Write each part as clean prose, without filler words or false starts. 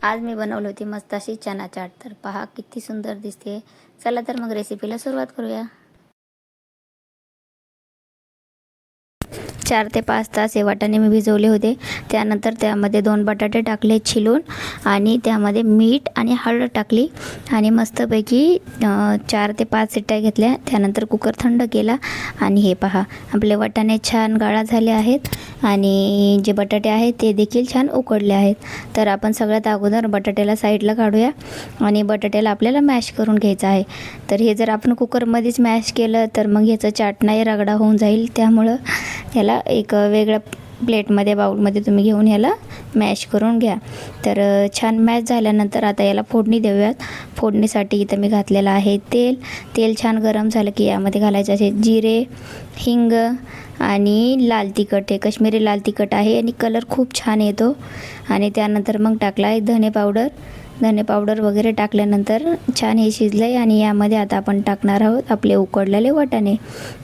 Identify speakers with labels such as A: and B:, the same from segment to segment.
A: आज मी बनवली होती मस्त अशी चना चाट। तर पहा किती सुंदर दिसते। चला तर मग रेसिपीला सुरुवात करूया। 4 ते 5 तास हे वाटाणे मी भिजवले होते। त्यानंतर त्यामध्ये 2 बटाटे टाकले छिलून आणि त्यामध्ये मीठ आणि हळद टाकली आणि मस्तपैकी 4 ते 5 शिट्ट्या घेतल्या। त्यानंतर कुकर थंड केला आणि हे पहा आपले वाटाणे छान गाळा झाले आहेत आणि जे बटाटे आहेत ते देखील छान उकडले आहेत। तर आपण सगळ्यात अगोदर बटाट्याला साईडला काढूया आणि बटाट्याला आपल्याला मॅश करून घ्यायचं आहे। तर हे जर आपण कुकरमध्येच मॅश केलं तर मग ह्याचं चाट नाही रगडा होऊन जाईल। त्यामुळं याला एक वेगळ्या प्लेटमध्ये बाउलमध्ये तुम्ही घेऊन याला मॅश करून घ्या। तर छान मॅश झाल्यानंतर आता याला फोडणी देऊयात। फोडणीसाठी इथं मी घातलेलं आहे तेल छान गरम झालं की यामध्ये घालायचे असे जिरे, हिंग आणि लाल तिखट। हे काश्मीरी लाल तिखट आहे आणि कलर खूप छान येतो। आणि त्यानंतर मग टाकला आहे धने पावडर वगैरे टाकल्यानंतर छान हे शिजले आणि यामध्ये आता आपण टाकणार आहोत आपले उकडलेले वाटाणे।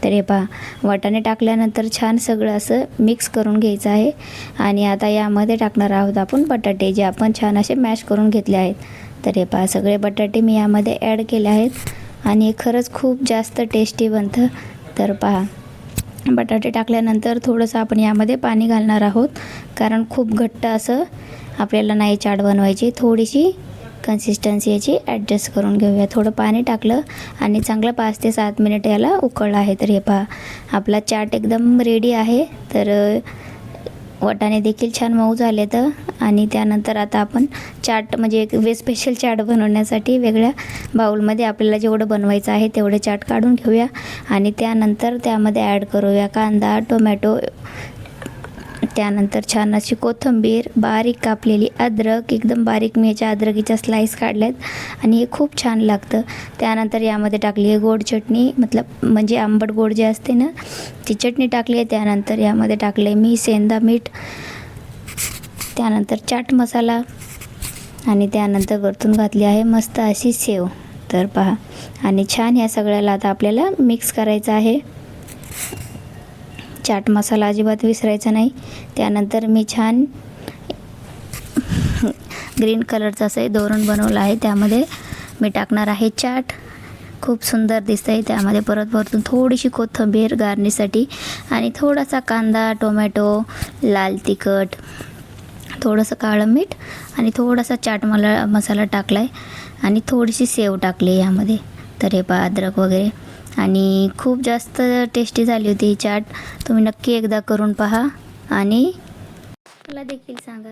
A: तर हे पहा वाटाणे टाकल्यानंतर छान सगळं असं मिक्स करून घ्यायचं आहे आणि आता यामध्ये टाकणार आहोत आपण बटाटे जे आपण छान असे मॅश करून घेतले आहेत। तर हे पहा सगळे बटाटे मी यामध्ये ॲड केले आहेत आणि हे खरंच खूप जास्त टेस्टी बनतं। तर पहा बटाटे टाकल्यानंतर थोडंसं आपण यामध्ये पाणी घालणार आहोत, कारण खूप घट्ट असं आपल्याला नाही चाट बनवायची। थोडीशी कन्सिस्टन्सी याची ॲडजस्ट करून घेऊया। थोडं पाणी टाकलं आणि चांगलं 5 ते 7 मिनिट याला उकळलं आहे। तर हे पहा आपला चाट एकदम रेडी आहे। तर वाटाणे देखील छान मऊ झाले तर आणि त्यानंतर आता आपण चाट म्हणजे एक स्पेशल चाट बनवण्यासाठी वेगळ्या बाउलमध्ये आपल्याला जेवढं बनवायचं आहे तेवढे चाट काढून घेऊया आणि त्यानंतर त्यामध्ये ॲड करूया कांदा, टोमॅटो, त्यानंतर छान अशी कोथिंबीर, बारीक कापलेली अद्रक, एकदम बारीक मी याच्या अद्रकीच्या स्लाइस काढल्यात आणि हे खूप छान लागतं। त्यानंतर यामध्ये टाकली आहे गोड चटणी, म्हणजे आंबट गोड जे असते ना ती चटणी टाकली आहे। त्यानंतर यामध्ये टाकले मी सेंधा मीठ, त्यानंतर चाट मसाला आणि त्यानंतर वरतून घातली आहे मस्त अशी सेव। तर पहा आणि छान या सगळ्याला आता आपल्याला मिक्स करायचं आहे। चाट मसाला अजिबात विसरायचा नाही। त्यानंतर मी छान ग्रीन कलरचं असं धोरण बनवलं आहे, त्यामध्ये मी टाकणार आहे चाट। खूप सुंदर दिसतंय। त्यामध्ये परत वरतून थोडीशी कोथिंबीर गार्निशसाठी आणि थोडासा कांदा, टोमॅटो, लाल तिखट, थोडंसं काळं मीठ आणि थोडासा चाट मसाला टाकला आहे आणि थोडीशी सेव टाकली आहे यामध्ये। तर हे पहा अद्रक वगैरे आणि खूप जास्त टेस्टी झाली होती ही चाट। तुम्ही नक्की एकदा करून पहा आणि मला देखील सांगा।